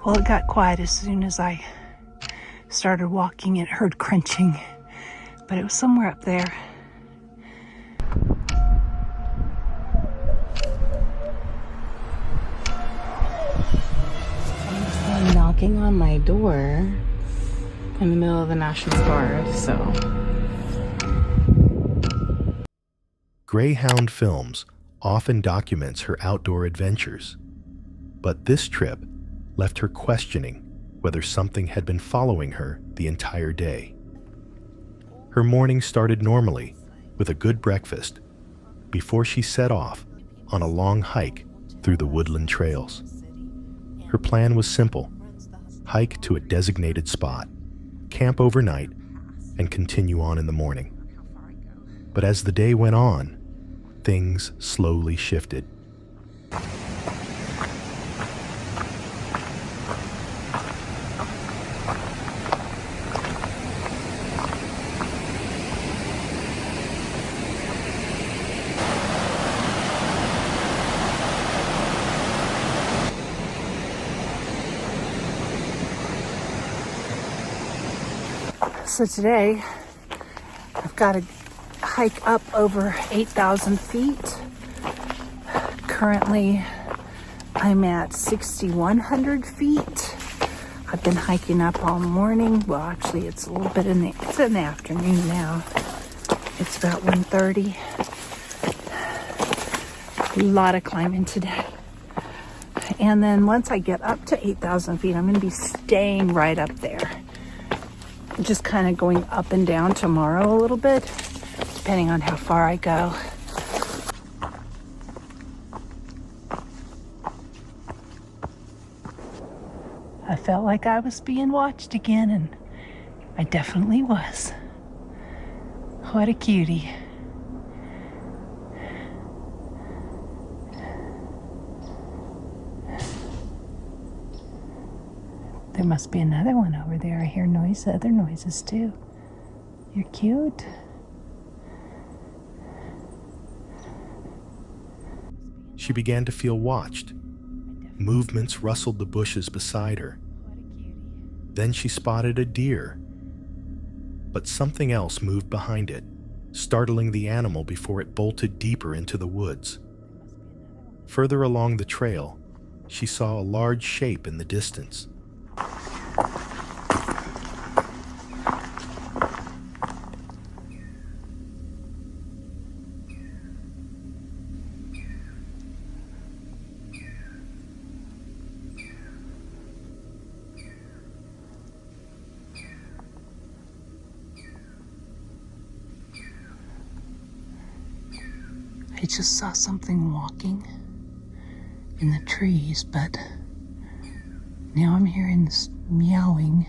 Well, it got quiet as soon as I started walking and heard crunching, but it was somewhere up there. Someone's knocking on my door in the middle of the national forest, so. Greyhound Films often documents her outdoor adventures, but this trip left her questioning whether something had been following her the entire day. Her morning started normally with a good breakfast before she set off on a long hike through the woodland trails. Her plan was simple: hike to a designated spot, camp overnight, and continue on in the morning. But as the day went on, things slowly shifted. So today, I've got to hike up over 8,000 feet. Currently, I'm at 6,100 feet. I've been hiking up all morning. Well, actually, it's a little bit in the afternoon now. It's about 1:30. A lot of climbing today. And then once I get up to 8,000 feet, I'm going to be staying right up there. Just kind of going up and down tomorrow a little bit, depending on how far I go. I felt like I was being watched again, and I definitely was. What a cutie. There must be another one over there. I hear other noises too. You're cute. She began to feel watched. Movements rustled the bushes beside her. Then she spotted a deer. But something else moved behind it, startling the animal before it bolted deeper into the woods. Further along the trail, she saw a large shape in the distance. I just saw something walking in the trees, but now I'm hearing this meowing.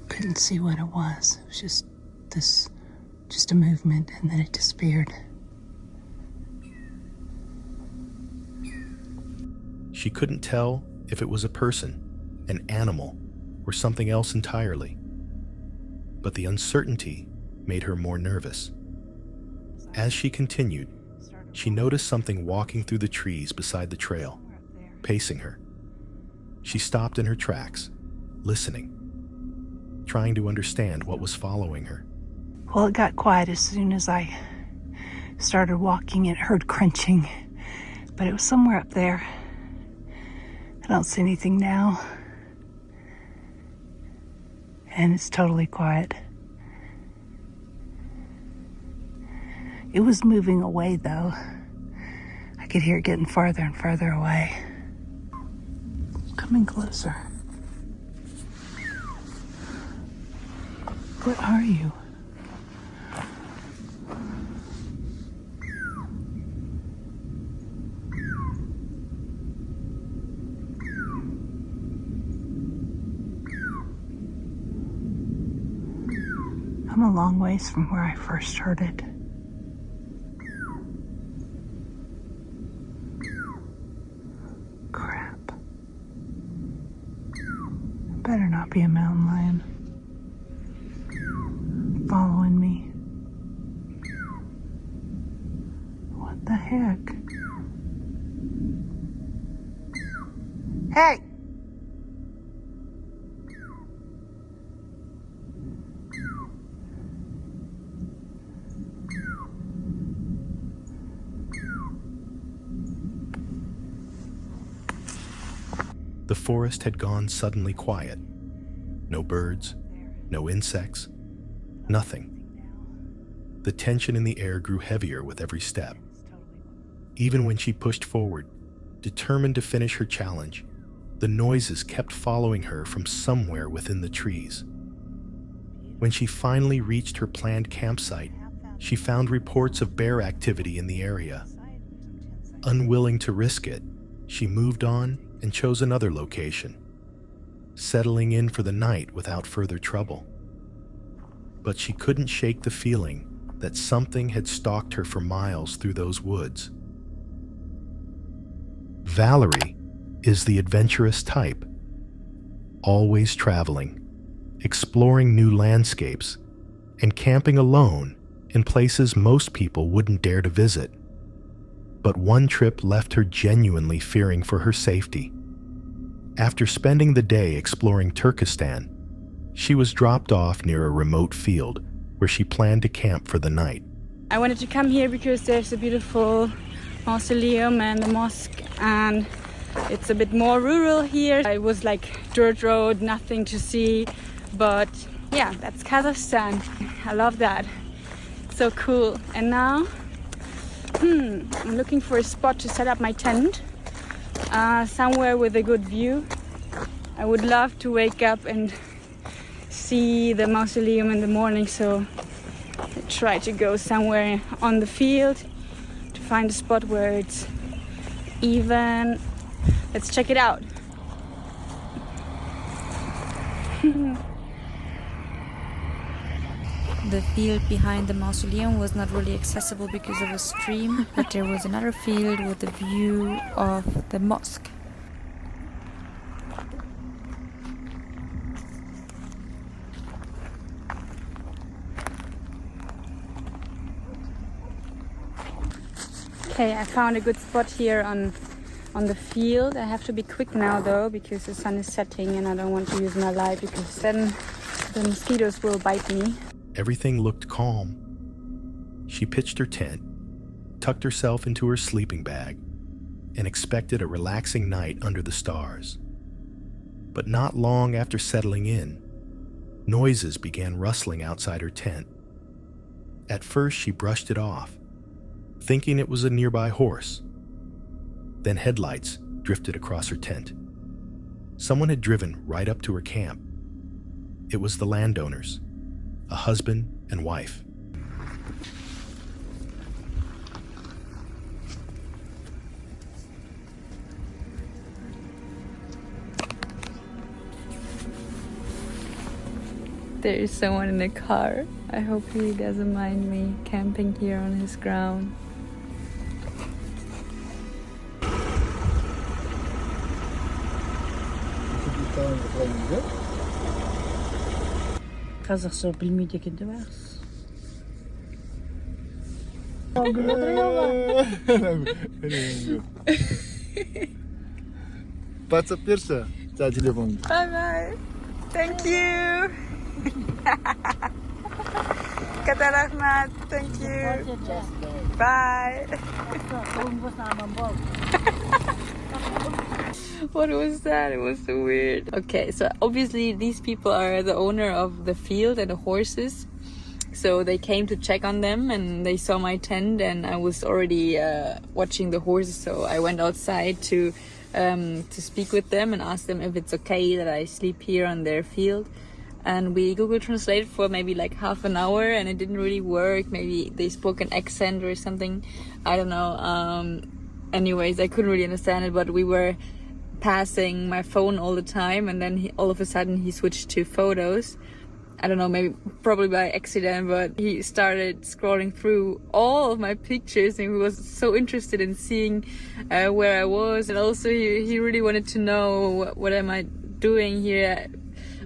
Couldn't see what it was. It was just a movement, and then it disappeared. She couldn't tell if it was a person, an animal, or something else entirely. But the uncertainty made her more nervous. As she continued, she noticed something walking through the trees beside the trail, pacing her. She stopped in her tracks, listening, trying to understand what was following her. Well, it got quiet as soon as I started walking and heard crunching, but it was somewhere up there. I don't see anything now, and it's totally quiet. It was moving away, though. I could hear it getting farther and farther away. Coming closer. What are you? I'm a long ways from where I first heard it. Crap. Better not be a mountain lion following me. What the heck? Hey! The forest had gone suddenly quiet. No birds, no insects, nothing. The tension in the air grew heavier with every step. Even when she pushed forward, determined to finish her challenge, the noises kept following her from somewhere within the trees. When she finally reached her planned campsite, she found reports of bear activity in the area. Unwilling to risk it, she moved on and chose another location, settling in for the night without further trouble. But she couldn't shake the feeling that something had stalked her for miles through those woods. Valerie is the adventurous type, always traveling, exploring new landscapes, and camping alone in places most people wouldn't dare to visit. But one trip left her genuinely fearing for her safety. After spending the day exploring Turkestan, she was dropped off near a remote field where she planned to camp for the night. I wanted to come here because there's a beautiful mausoleum and a mosque, and it's a bit more rural here. It was like dirt road, nothing to see, but yeah, that's Kazakhstan. I love that. So cool. And now I'm looking for a spot to set up my tent, somewhere with a good view. I would love to wake up and see the mausoleum in the morning, so I try to go somewhere on the field to find a spot where it's even. Let's check it out. The field behind the mausoleum was not really accessible because of a stream, but there was another field with a view of the mosque. Okay, I found a good spot here on the field. I have to be quick now though, because the sun is setting and I don't want to use my light, because then the mosquitoes will bite me. Everything looked calm. She pitched her tent, tucked herself into her sleeping bag, and expected a relaxing night under the stars. But not long after settling in, noises began rustling outside her tent. At first, she brushed it off, thinking it was a nearby horse. Then headlights drifted across her tent. Someone had driven right up to her camp. It was the landowners, a husband and wife. There is someone in the car. I hope he doesn't mind me camping here on his ground. Қазақша білмейді екен де бәрі. WhatsApp берші, жаңа телефоныңды. Bye bye. Thank you. Kata rahmat. Thank you. Bye. What was that? It was so weird. Okay, so obviously these people are the owner of the field and the horses. So they came to check on them and they saw my tent, and I was already watching the horses. So I went outside to speak with them and ask them if it's okay that I sleep here on their field. And we Google Translate for maybe like half an hour, and it didn't really work. Maybe they spoke an accent or something. I don't know. Anyways, I couldn't really understand it, but we were passing my phone all the time, and then all of a sudden he switched to photos. I don't know, maybe probably by accident, but he started scrolling through all of my pictures, and he was so interested in seeing where I was. And also he really wanted to know what am I doing here,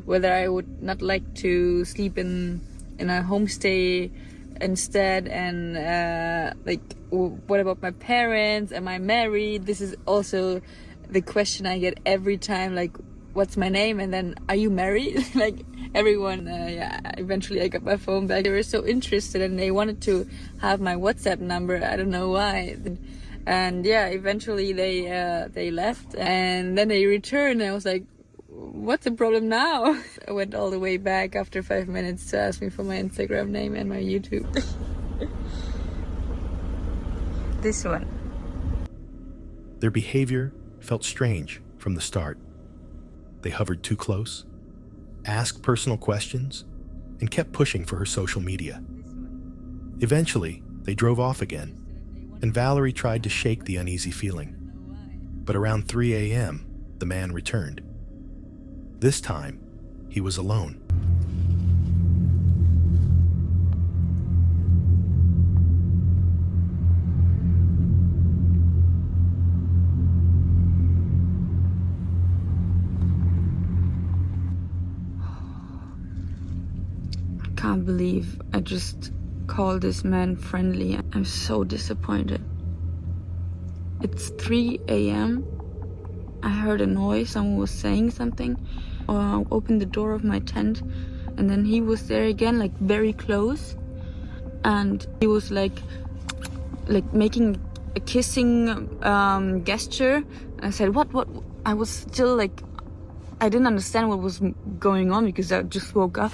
whether I would not like to sleep in a homestay instead, and like what about my parents, am I married? This is also the question I get every time, like, what's my name? And then, are you married? Like, everyone, eventually I got my phone back. They were so interested and they wanted to have my WhatsApp number. I don't know why. And yeah, eventually they left and then they returned. And I was like, what's the problem now? I went all the way back after 5 minutes to ask me for my Instagram name and my YouTube. This one. Their behavior felt strange from the start. They hovered too close, asked personal questions, and kept pushing for her social media. Eventually, they drove off again, and Valerie tried to shake the uneasy feeling. But around 3 a.m., the man returned. This time, he was alone. I can't believe I just called this man friendly. I'm so disappointed. It's 3 a.m. I heard a noise, someone was saying something. I opened the door of my tent and then he was there again, like very close. And he was like making a kissing gesture. I said, what? I was still like, I didn't understand what was going on because I just woke up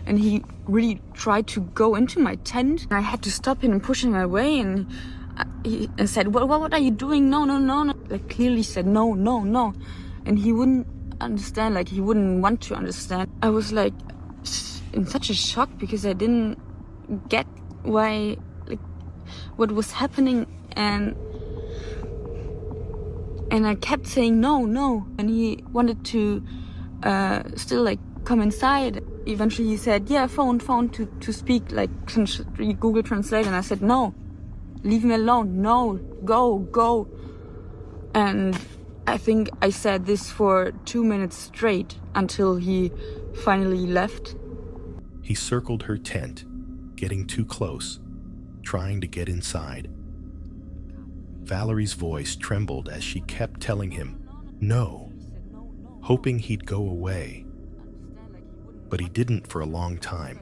and he really tried to go into my tent. I had to stop him and push him away and he said, what are you doing? No. Like clearly said, no. And he wouldn't understand, like he wouldn't want to understand. I was like in such a shock because I didn't get why, like what was happening and I kept saying no, and he wanted to still like come inside. Eventually he said, yeah, phone to speak, like Google Translate, and I said, no, leave me alone, no, go. And I think I said this for 2 minutes straight until he finally left. He circled her tent, getting too close, trying to get inside. Valerie's voice trembled as she kept telling him no, hoping he'd go away. But he didn't for a long time.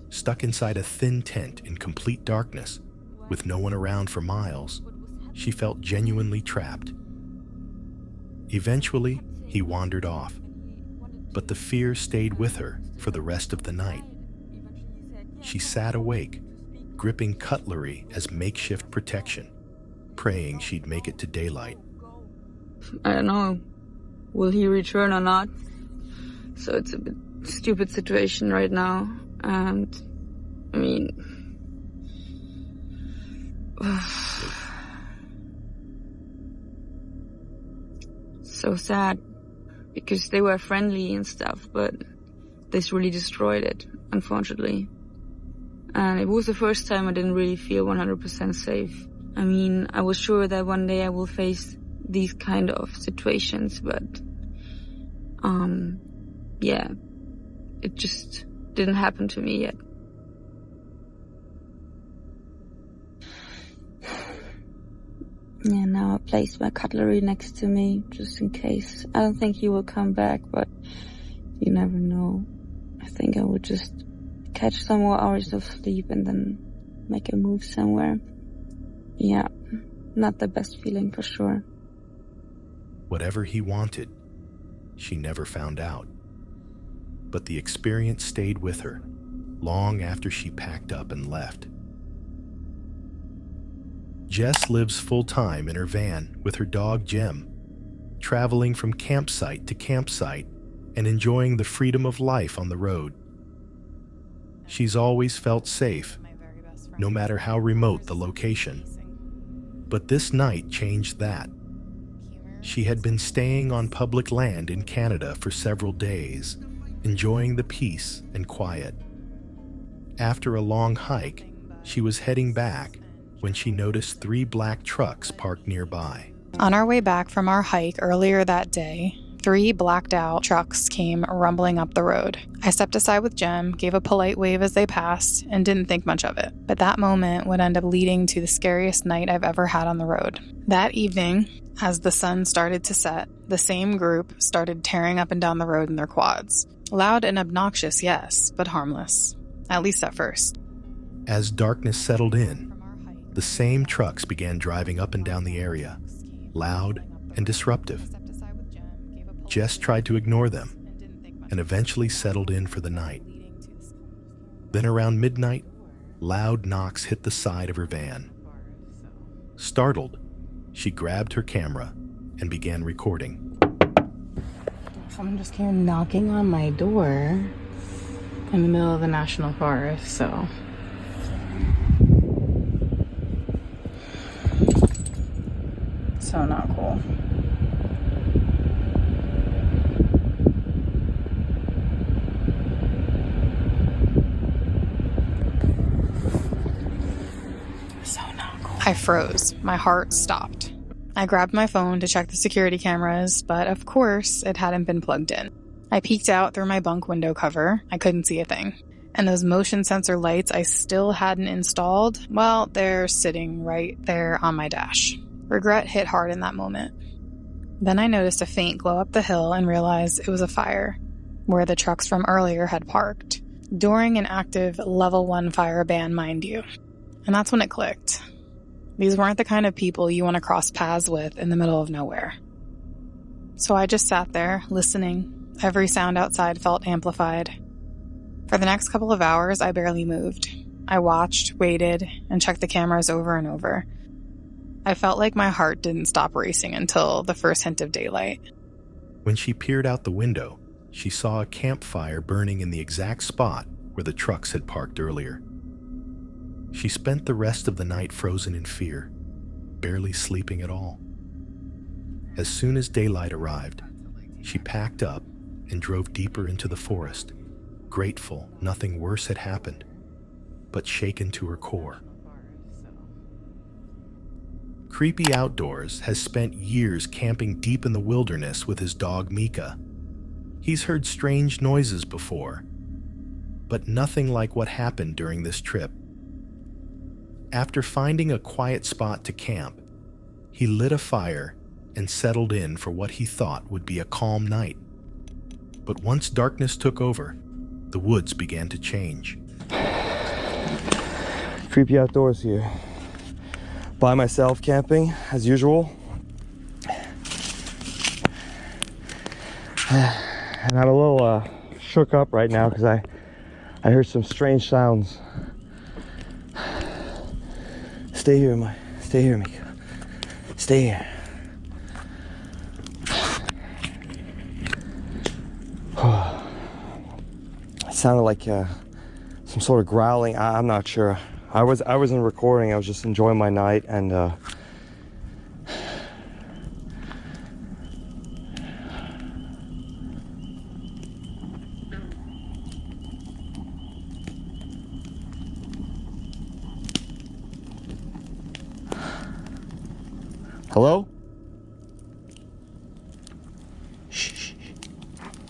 Stuck inside a thin tent in complete darkness, with no one around for miles, she felt genuinely trapped. Eventually, he wandered off, but the fear stayed with her for the rest of the night. She sat awake, gripping cutlery as makeshift protection, praying she'd make it to daylight. I don't know, will he return or not? So it's a bit stupid situation right now. And I mean, so sad because they were friendly and stuff, but this really destroyed it, unfortunately. And it was the first time I didn't really feel 100% safe. I mean, I was sure that one day I will face these kind of situations, but yeah, it just didn't happen to me yet. Yeah, now I placed my cutlery next to me just in case. I don't think he will come back, but you never know. I think I would just catch some more hours of sleep and then make a move somewhere. Yeah, not the best feeling for sure. Whatever he wanted, she never found out. But the experience stayed with her long after she packed up and left. Jess lives full-time in her van with her dog Jem, traveling from campsite to campsite and enjoying the freedom of life on the road. She's always felt safe, no matter how remote the location. But this night changed that. She had been staying on public land in Canada for several days, enjoying the peace and quiet. After a long hike, she was heading back when she noticed 3 black trucks parked nearby. On our way back from our hike earlier that day, 3 blacked out trucks came rumbling up the road. I stepped aside with Jem, gave a polite wave as they passed, and didn't think much of it. But that moment would end up leading to the scariest night I've ever had on the road. That evening, as the sun started to set, the same group started tearing up and down the road in their quads. Loud and obnoxious, yes, but harmless. At least at first. As darkness settled in, the same trucks began driving up and down the area, loud and disruptive. Jess tried to ignore them and eventually settled in for the night. Then around midnight, loud knocks hit the side of her van. Startled, she grabbed her camera and began recording. Someone just came knocking on my door in the middle of the national forest, so. So not cool. I froze. My heart stopped. I grabbed my phone to check the security cameras, but of course, it hadn't been plugged in. I peeked out through my bunk window cover. I couldn't see a thing. And those motion sensor lights I still hadn't installed, well, they're sitting right there on my dash. Regret hit hard in that moment. Then I noticed a faint glow up the hill and realized it was a fire, where the trucks from earlier had parked. During an active level 1 fire ban, mind you. And that's when it clicked. These weren't the kind of people you want to cross paths with in the middle of nowhere. So I just sat there, listening. Every sound outside felt amplified. For the next couple of hours, I barely moved. I watched, waited, and checked the cameras over and over. I felt like my heart didn't stop racing until the first hint of daylight. When she peered out the window, she saw a campfire burning in the exact spot where the trucks had parked earlier. She spent the rest of the night frozen in fear, barely sleeping at all. As soon as daylight arrived, she packed up and drove deeper into the forest, grateful nothing worse had happened, but shaken to her core. Creepy Outdoors has spent years camping deep in the wilderness with his dog Mika. He's heard strange noises before, but nothing like what happened during this trip. After finding a quiet spot to camp, he lit a fire and settled in for what he thought would be a calm night. But once darkness took over, the woods began to change. Creepy Outdoors here. By myself camping, as usual. And I'm a little shook up right now because I heard some strange sounds. Stay here, Mika. Stay here. It sounded like some sort of growling. I'm not sure. I wasn't recording. I was just enjoying my night and Hello? Shh.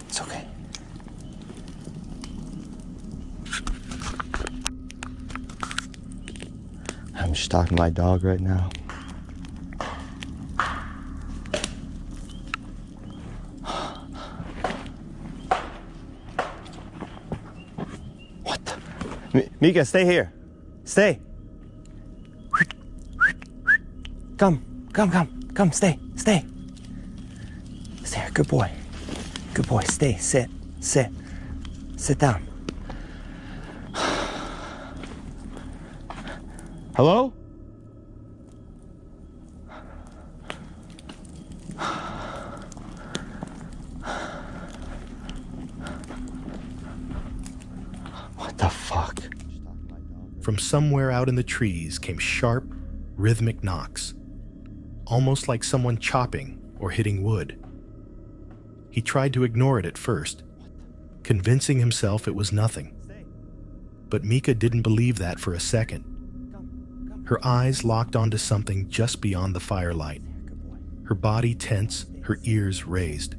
It's okay. I'm just talking to my dog right now. What the? Mika, stay here. Stay. Come, stay. Stay here, good boy. Good boy, stay, sit down. Hello? What the fuck? From somewhere out in the trees came sharp, rhythmic knocks, almost like someone chopping or hitting wood. He tried to ignore it at first, convincing himself it was nothing. But Mika didn't believe that for a second. Her eyes locked onto something just beyond the firelight. Her body tense, her ears raised.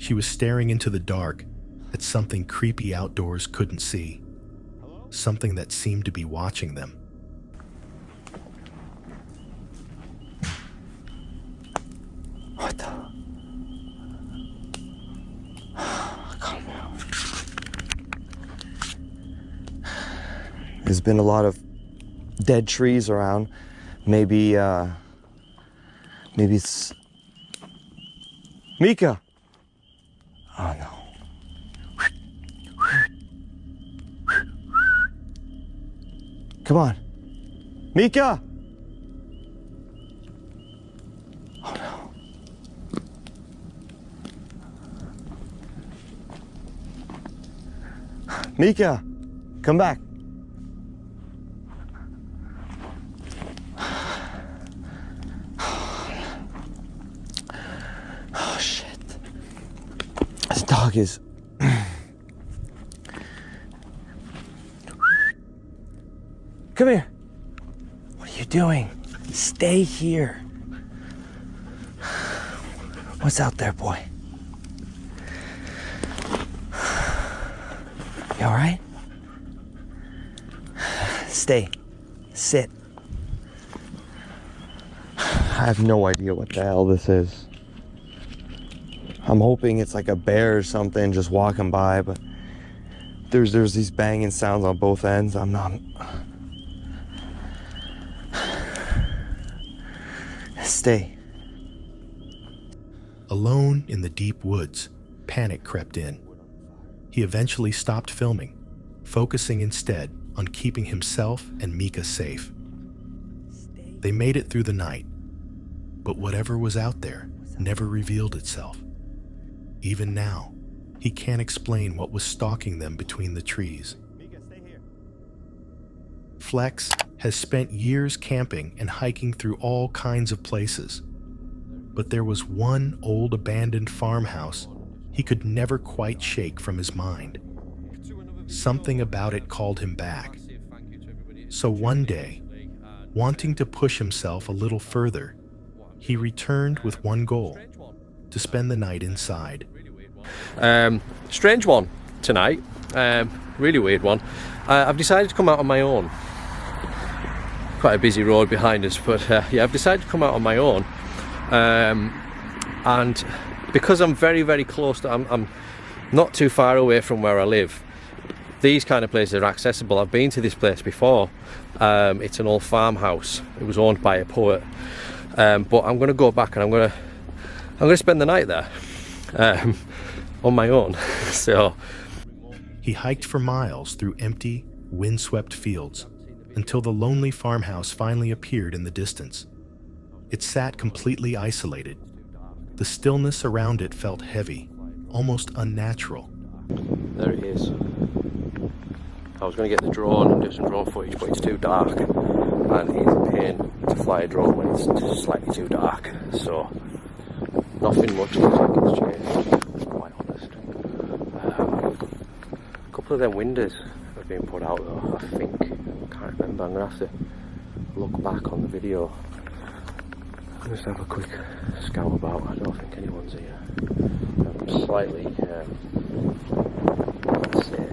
She was staring into the dark at something creepy outdoors couldn't see. Something that seemed to be watching them. What the? Calm down. There's been a lot of dead trees around. Maybe it's Mika. Oh no. Come on. Mika! Oh no. Mika! Come back. Oh shit. This dog is... Come here. What are you doing? Stay here. What's out there, boy? You all right? Stay. Sit. I have no idea what the hell this is. I'm hoping it's like a bear or something just walking by, but there's these banging sounds on both ends. I'm not... Stay. Alone in the deep woods, panic crept in. He eventually stopped filming, focusing instead on keeping himself and Mika safe. They made it through the night, but whatever was out there never revealed itself. Even now, he can't explain what was stalking them between the trees. Flex has spent years camping and hiking through all kinds of places. But there was one old abandoned farmhouse he could never quite shake from his mind. Something about it called him back. So one day, wanting to push himself a little further, he returned with one goal: to spend the night inside. Strange one tonight, really weird one. I've decided to come out on my own. Quite a busy road behind us, but yeah, I've decided to come out on my own, and because I'm very, very close to, I'm not too far away from where I live. These kind of places are accessible. I've been to this place before. It's an old farmhouse. It was owned by a poet, but I'm going to go back and I'm going to spend the night there on my own. So he hiked for miles through empty, windswept fields, until the lonely farmhouse finally appeared in the distance. It sat completely isolated. The stillness around it felt heavy, almost unnatural. there it is. I was going to get the drone and do some drone footage, but it's too dark, and it's a pain to fly a drone when it's just slightly too dark. So nothing much looks like it's changed, to be quite honest. A couple of them windows have been put out though, I think. I can't remember. I'm going to have to look back on the video. Just have a quick scout about. I don't think anyone's here. I'm slightly let's say,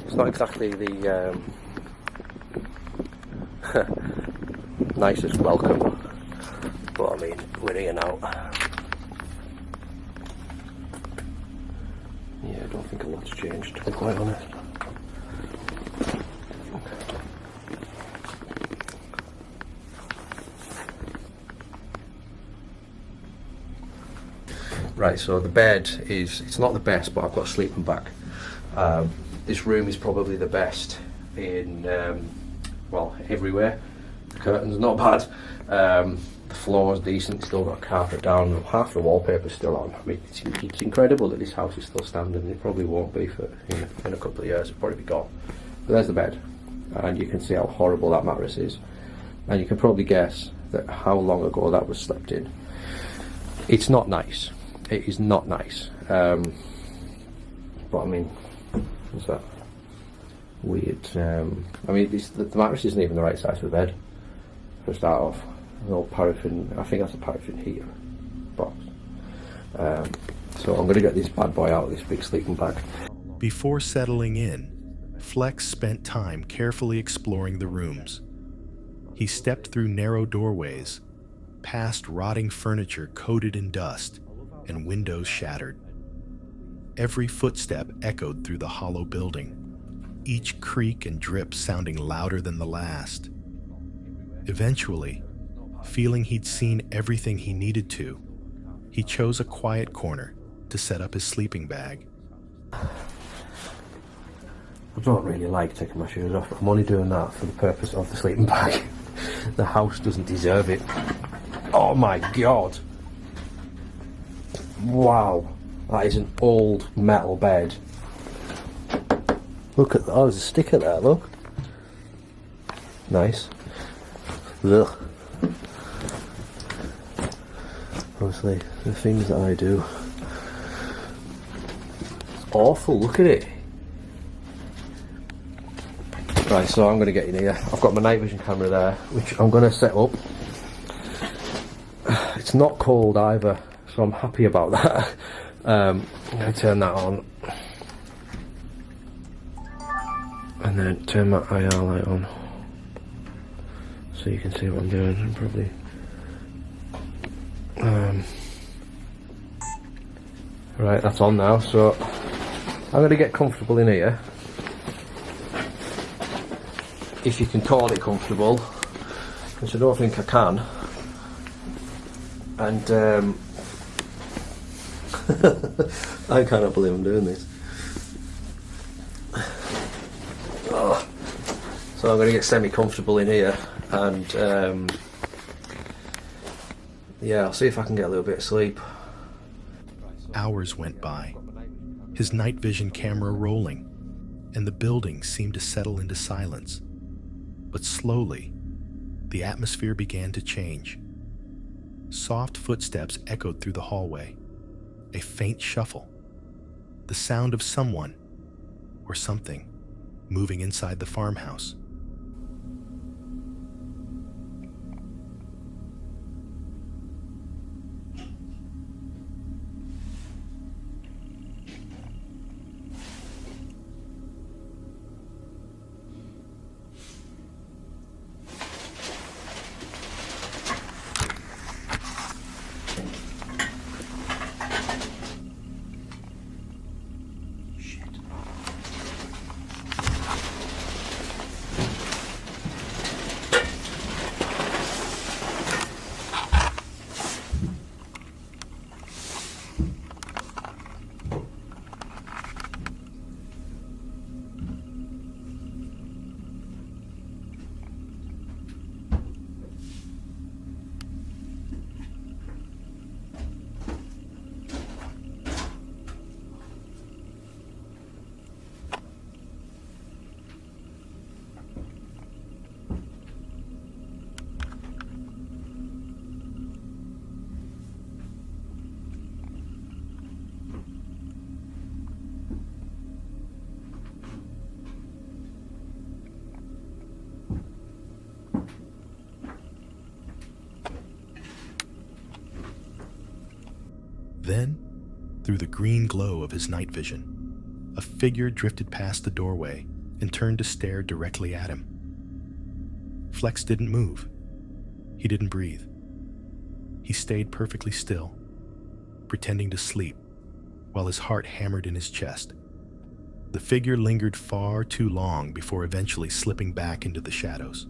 it's not exactly the nicest welcome, but I mean, we're here now. Yeah, I don't think a lot's changed, to be quite honest. Right, so the bed is, it's not the best, but I've got a sleeping bag. This room is probably the best in, well, everywhere. The curtains not bad. The floor's decent, still got carpet down, half the wallpaper's still on. I mean, it's incredible that this house is still standing. It probably won't be for in a couple of years, it'll probably be gone. But there's the bed, and you can see how horrible that mattress is. And you can probably guess that how long ago that was slept in. It's not nice. It is not nice, but I mean, what's that? Weird. I mean, the mattress isn't even the right size for the bed. For a start off, an old paraffin. I think that's a paraffin heater. box. So I'm going to get this bad boy out of this big sleeping bag. Before settling in, Flex spent time carefully exploring the rooms. He stepped through narrow doorways, past rotting furniture coated in dust, and windows shattered. Every footstep echoed through the hollow building, each creak and drip sounding louder than the last. Eventually, feeling he'd seen everything he needed to, he chose a quiet corner to set up his sleeping bag. I don't really like taking my shoes off. I'm only doing that for the purpose of the sleeping bag. The house doesn't deserve it. Oh my god! Wow, that is an old metal bed. Look at that, oh, there's a sticker there, look. Nice. Ugh. Honestly, the things that I do. It's awful, look at it. Right, so I'm going to get in here. I've got my night vision camera there, which I'm going to set up. It's not cold either, so I'm happy about that. I'm going to turn that on. And then turn my IR light on. So you can see what I'm doing. I'm probably... Right, that's on now, so I'm going to get comfortable in here. If you can call it comfortable, which I don't think I can. And I cannot believe I'm doing this. Oh. So I'm going to get semi-comfortable in here, and yeah, I'll see if I can get a little bit of sleep. Hours went by, his night vision camera rolling, and the building seemed to settle into silence. But slowly, the atmosphere began to change. Soft footsteps echoed through the hallway, a faint shuffle, the sound of someone or something moving inside the farmhouse. Then, through the green glow of his night vision, a figure drifted past the doorway and turned to stare directly at him. Flex didn't move. He didn't breathe. He stayed perfectly still, pretending to sleep, while his heart hammered in his chest. The figure lingered far too long before eventually slipping back into the shadows.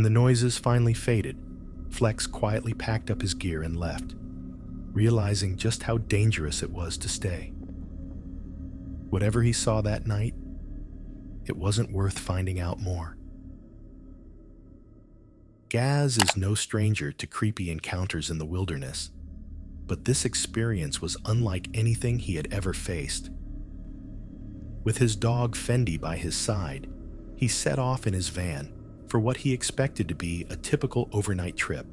When the noises finally faded, Flex quietly packed up his gear and left, realizing just how dangerous it was to stay. Whatever he saw that night, it wasn't worth finding out more. Gaz is no stranger to creepy encounters in the wilderness, but this experience was unlike anything he had ever faced. With his dog Fendi by his side, he set off in his van for what he expected to be a typical overnight trip.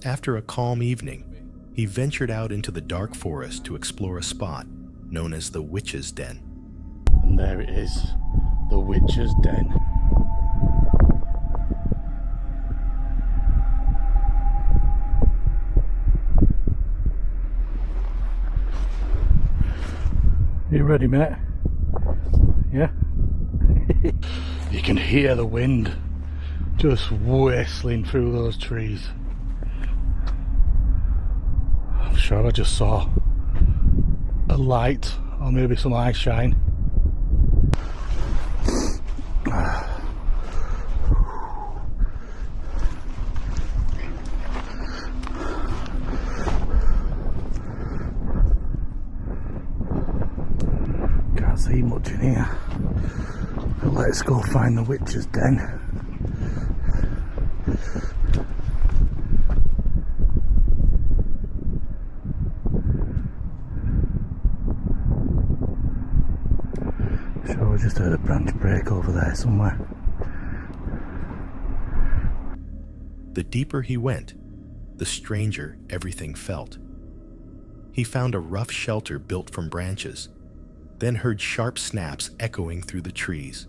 After a calm evening, he ventured out into the dark forest to explore a spot known as the Witch's Den. And there it is, the Witch's Den. You ready, mate? Yeah? You can hear the wind just whistling through those trees. I'm sure I just saw a light or maybe some eye shine. Can't see much in here. But let's go find the Witch's Den. Sure, I just heard a branch break over there somewhere. The deeper he went, the stranger everything felt. He found a rough shelter built from branches, then heard sharp snaps echoing through the trees.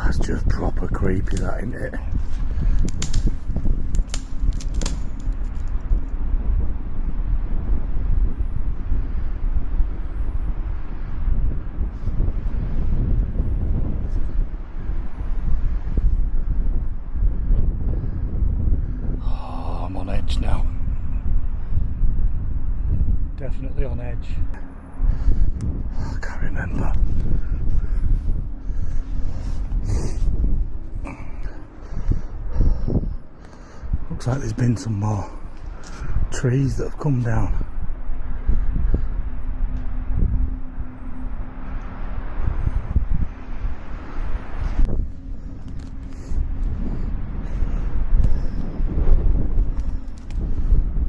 That's just proper creepy, that, isn't it? Oh, I'm on edge now. Definitely on edge. I can't remember. Looks like there's been some more trees that have come down.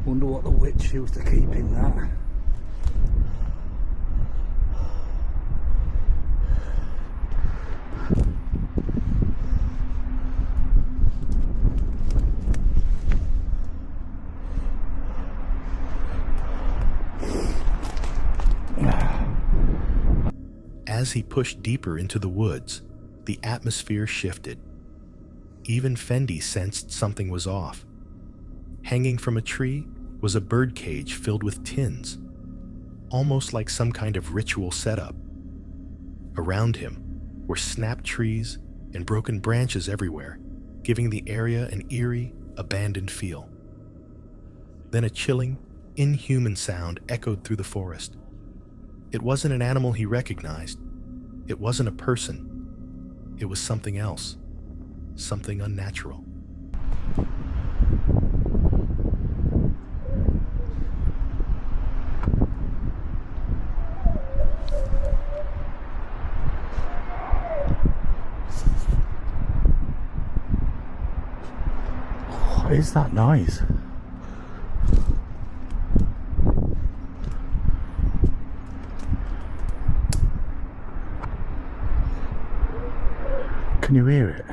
Wonder what the witch used to keep in that. As he pushed deeper into the woods, the atmosphere shifted. Even Fendi sensed something was off. Hanging from a tree was a birdcage filled with tins, almost like some kind of ritual setup. Around him were snapped trees and broken branches everywhere, giving the area an eerie, abandoned feel. Then a chilling, inhuman sound echoed through the forest. It wasn't an animal he recognized. It wasn't a person. It was something else, something unnatural. What is that noise? Can you hear it?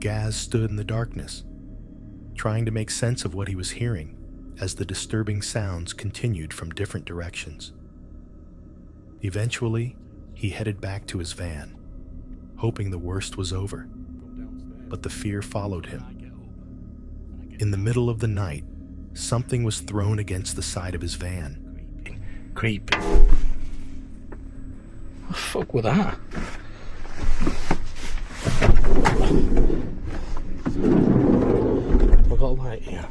Gaz stood in the darkness, trying to make sense of what he was hearing as the disturbing sounds continued from different directions. Eventually, he headed back to his van, hoping the worst was over, but the fear followed him. In the middle of the night, something was thrown against the side of his van. Creepy. What the fuck was that? I've got a light here.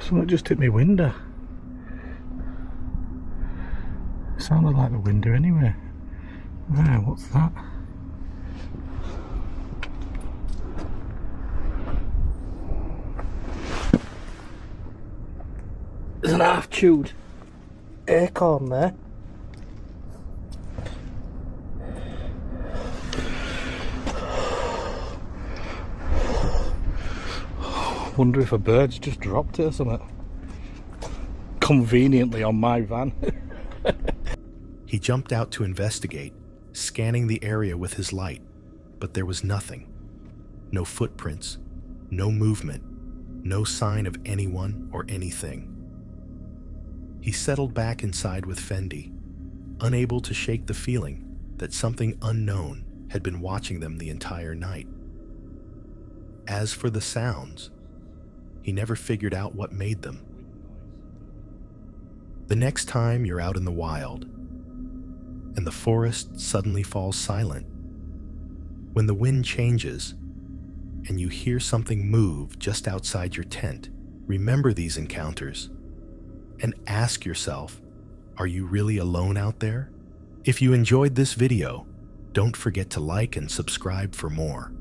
Someone just hit my window. Sounded like the window anyway. Wow, what's that? There's an half-chewed acorn there. Wonder if a bird's just dropped it or something. Conveniently on my van. He jumped out to investigate, scanning the area with his light, but there was nothing. No footprints, no movement, no sign of anyone or anything. He settled back inside with Fendi, unable to shake the feeling that something unknown had been watching them the entire night. As for the sounds, he never figured out what made them. The next time you're out in the wild, and the forest suddenly falls silent, when the wind changes, and you hear something move just outside your tent, remember these encounters and ask yourself, are you really alone out there? If you enjoyed this video, don't forget to like and subscribe for more.